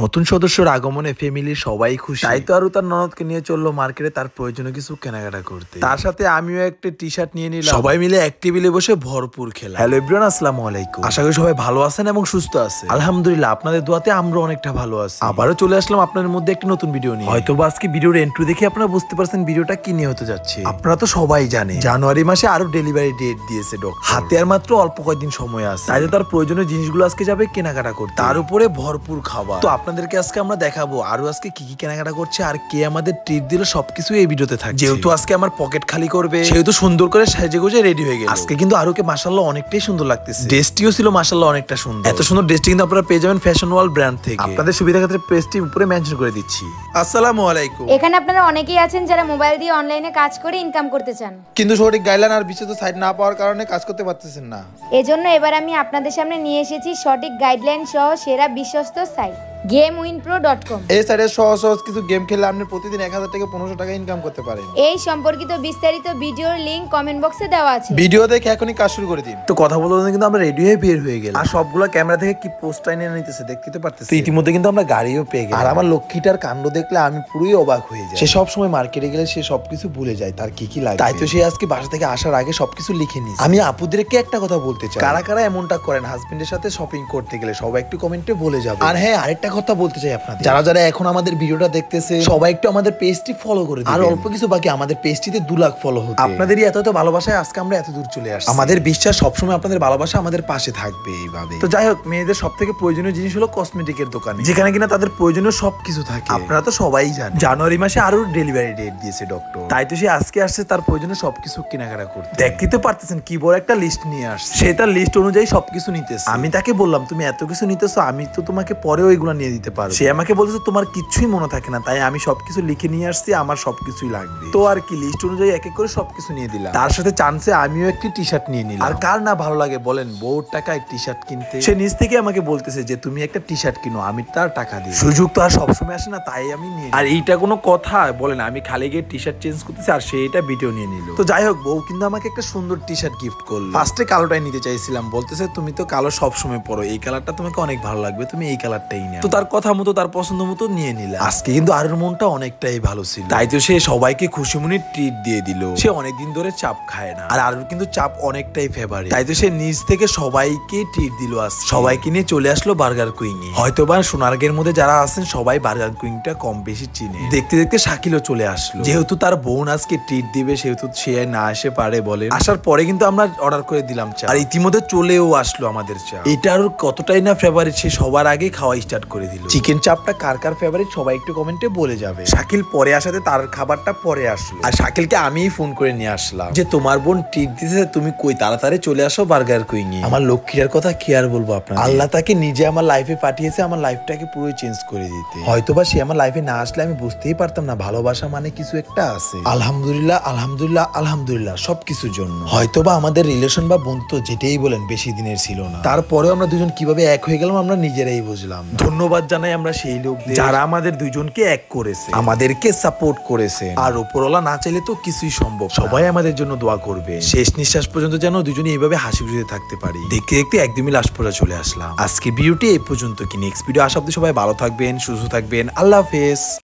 নতুন সদস্যর আগমনে ফ্যামিলির সবাই খুশি। তাই তো আরো তার ননদকে নিয়ে চললো মার্কেটে তার প্রয়োজনীয় কিছু কেনাকাটা করতে। তার সাথে আমিও একটা টি শার্ট নিয়ে নিলাম। সবাই মিলে এক টেবিলে বসে ভরপুর খেলা। হ্যালো এভরিওয়ান, আসসালামু আলাইকুম। আশা করি সবাই ভালো আছেন এবং সুস্থ আছেন। আলহামদুলিল্লাহ, আপনাদের দোয়াতে আমরা অনেকটা ভালো আছি। আবারও চলে আসলাম আপনাদের মধ্যে একটা নতুন ভিডিও নিয়ে। হয়তো আজকে ভিডিওর এন্ট্রি দেখে আপনারা বুঝতে পারছেন ভিডিওটা কি নিয়ে হতে যাচ্ছে। আপনারা তো সবাই জানেন জানুয়ারি মাসে আরো ডেলিভারি ডেট দিয়েছে ডক্টর। হাতে আর মাত্র অল্প কয়েকদিন সময় আছে। তাই তার প্রয়োজনীয় জিনিসগুলো আজকে যাবে কেনাকাটা করতে। তার উপরে ভরপুর খাবার। তো আপনাদেরকে আজকে আমরা দেখাবো আরো আজকে কি কি কেনাকাটা করছে আর কে আমাদের ট্রিট দিল, সবকিছু এই ভিডিওতে থাকবে। যেহেতু আজকে আমার পকেট খালি করবে সেহেতু সুন্দর করে সাজে গুজে রেডি হয়ে গেল। আজকে কিন্তু আরোকে মাশাআল্লাহ অনেকটাই সুন্দর লাগতেছে। ড্রেসটিও ছিল মাশাআল্লাহ অনেকটা সুন্দর। এত সুন্দর ড্রেসটি কিন্তু আপনারা পেয়ে যাবেন ফ্যাশন ওয়ার্ল্ড ব্র্যান্ড থেকে। আপনাদের সুবিধা ক্ষেত্রে পেজটি উপরে মেনশন করে দিচ্ছি। আসসালামু আলাইকুম। এখানে আপনারা অনেকেই আছেন যারা মোবাইল দিয়ে অনলাইনে কাজ করে ইনকাম করতে চান, কিন্তু সঠিক গাইডলাইন আর বিশেষ সাইট না পাওয়ার কারণে কাজ করতে পারতেছেন না। এজন্য এবার আমি আপনাদের সামনে নিয়ে এসেছি সঠিক গাইডলাইন সহ সেরা বিশ্বস্ত সাইট gamewinpro.com। এই সাইটে সহজ সহজ কিছু গেম খেলে আপনি প্রতিদিন 1000 থেকে 1500 টাকা ইনকাম করতে পারেন। এই সম্পর্কিত বিস্তারিত ভিডিওর লিংক কমেন্ট বক্সে দেওয়া আছে। ভিডিও দেখে এখনই কাজ শুরু করে দিন। তো কথা বলতে কিন্তু আমরা রেডি হয়ে বের হয়ে গেলাম। আর সবগুলো ক্যামেরা থেকে কি পোস্ট টাইনে নিতেছে দেখতে তো পারতেছি। ইতিমধ্যে কিন্তু আমরা গাড়িও পেয়ে গেলাম। আর আমার লক্ষ্মীটার কাণ্ড দেখলে আমি পুরোই অবাক হয়ে যাই। সে সব সময় মার্কেটে গেলে সে সবকিছু ভুলে যায় তার কি কি লাগে। তাই তো সে আজকে বাসা থেকে আসার আগে সবকিছু লিখে নিয়েছে। আমি আপুদেরকে একটা কথা বলতে চাই, কারা কারা এমনটা করেন হাজবেন্ডের সাথে শপিং করতে গেলে সবাই একটু কমেন্টে বলে যাবে। আর হ্যাঁ, আরেকটা কথা বলতে চাই, যারা যারা এখন আমাদের ভিডিওটা দেখতেছে সবাই একটু আমাদের পেজটি ফলো করে দিন। আর অল্প কিছু বাকি, আমাদের পেজটিতে 2 লাখ ফলো হতে। আপনাদেরই এত ভালোবাসায় আজকে আমরা এত দূর চলে আসছি। আমাদের বিশ্বাস সবসময় আপনাদের ভালোবাসা আমাদের পাশে থাকবে এইভাবে। তো যাই হোক, মেয়েদের সবথেকে প্রয়োজনীয় জিনিস হলো কসমেটিকের দোকানে, যেখানে কিনা তাদের প্রয়োজনীয় সবকিছু থাকে। আপনারা তো সবাই জানেন জানুয়ারি মাসে আরো ডেলিভারি ডেট দিয়েছে ডক্টর। তাই তো সে আজকে আসছে তার প্রয়োজনীয় সবকিছু কেনাকাটা করতে। দেখতে তো পারতেছেন কি বড় একটা লিস্ট নিয়ে আসছে। সে তার লিস্ট অনুযায়ী সবকিছু নিতেছে। আমি তাকে বললাম তুমি এত কিছু নিতেছো, আমি তো তোমাকে পরেও এগুলো নিয়ে দিতে পারবো। সে আমাকে বলছে তোমার কিছুই মনে থাকে না, তাই আমি সবকিছু লিখে নিয়ে আসছি, আমার সবকিছুই লাগবে। তো আর কি, লিস্ট অনুযায়ী এক এক করে সবকিছু নিয়ে দিলাম। তার সাথে চান্সে আমিও একটি টি শার্ট নিয়ে নিলাম। আর কার না ভালো লাগে বলেন বউর টাকায় টি শার্ট কিনতে। সে নিজ থেকে আমাকে বলতেছে যে তুমি একটা টি শার্ট কিনো, আমি তার টাকা দিই। সুযোগ তো আর সবসময় আসে না, তাই আমি নিয়ে। আর এইটা কোনো কথা বলেন, আমি খালি গিয়ে টি শার্ট চেঞ্জ করতেছি আর সে এটা ভিডিও নিয়ে নিল। তো যাই হোক, বউ কিন্তু আমাকে একটা সুন্দর টি শার্ট গিফট করলো। ফার্স্টে কালোটাই নিতে চাইছিলাম, বলতেছে তুমি তো কালো সবসময় পরো, এই কালারটা তোমাকে অনেক ভালো লাগবে, তুমি এই কালারটাই নাও। তো তার কথা মতো তার পছন্দ মতো নিয়ে নিলাম। আজকে কিন্তু আরুর মনটা অনেকটাই ভালো ছিল, তাই তো সে সবাইকে খুশি মনে ট্রিট দিয়ে দিল। সে অনেকদিন ধরে চাপ খায় না, আর আরুর কিন্তু চাপ অনেকটাই ফেভারিট। তাই তো সে নিজ থেকে সবাইকে ট্রিট দিল। সবাইকে নিয়ে চলে আসলো বার্গার কুইং এ। হয়তো বা সোনারগের মধ্যে যারা আছেন সবাই বার্গার কুইংটা কম বেশি চিনে। দেখতে দেখতে শাকিলও চলে আসলো। যেহেতু তার বোন আজকে ট্রিট দিবে সেহেতু সে না আসে পারে বলে। আসার পরে কিন্তু আমরা অর্ডার করে দিলাম চা, আর ইতিমধ্যে চলেও আসলো আমাদের চা। এটা আর কতটাই না ফেভারিট, সে সবার আগে খাওয়া স্টার্ট করে দিল। চিকেন চাপটা কার কার ফেভারিট সবাই একটু কমেন্টে বলে যাবে। শাকিল পরে আসাতে তার খাবারটা পরে আসলো, আর শাকিলকে আমিই ফোন করে নিয়ে আসলাম যে তোমার বোন ট্রিট দিতেছে, তুমি কই তাড়াতাড়ি চলে আসো বার্গার কুইং এ। আমার লক্ষ্মীর কথা কি আর বলবো আপনার, আল্লাহ তাকে নিজে আমার লাইফে পাঠিয়েছে আমার লাইফটাকে পুরো চেঞ্জ করে দিতে। হয়তোবা সে আমার লাইফে না আসলে আমি বুঝতেই পারতাম না ভালোবাসা মানে কিছু একটা আছে। আলহামদুলিল্লাহ আলহামদুলিল্লাহ আলহামদুলিল্লাহ সবকিছুর জন্য। হয়তোবা আমাদের রিলেশন বা বন্ধুত্ব যেটাই বলেন বেশি দিনের ছিল না, তারপরেও আমরা দুজন কিভাবে এক হয়ে গেলাম আমরা নিজেরাই বুঝলাম। ধন্যবাদ জানাই আমরা সেই লোক যারা আমাদের দুইজনকে এক করেছে, আমাদেরকে সাপোর্ট করেছে। আর উপরওয়ালা না চাইলে তো কিছুই সম্ভব। সবাই আমাদের জন্য দোয়া করবে, শেষ নিঃশ্বাস পর্যন্ত যেন দুজনে এইভাবে হাসি খুশিতে থাকতে পারি। দেখতে দেখতে একদমই লাস্ট পর্যন্ত চলে আসলাম। আজকে ভিডিওটি এই পর্যন্ত কি, নেক্সট ভিডিও আসা অবধি সবাই ভালো থাকবেন, সুস্থ থাকবেন, আল্লাহ হাফেজ।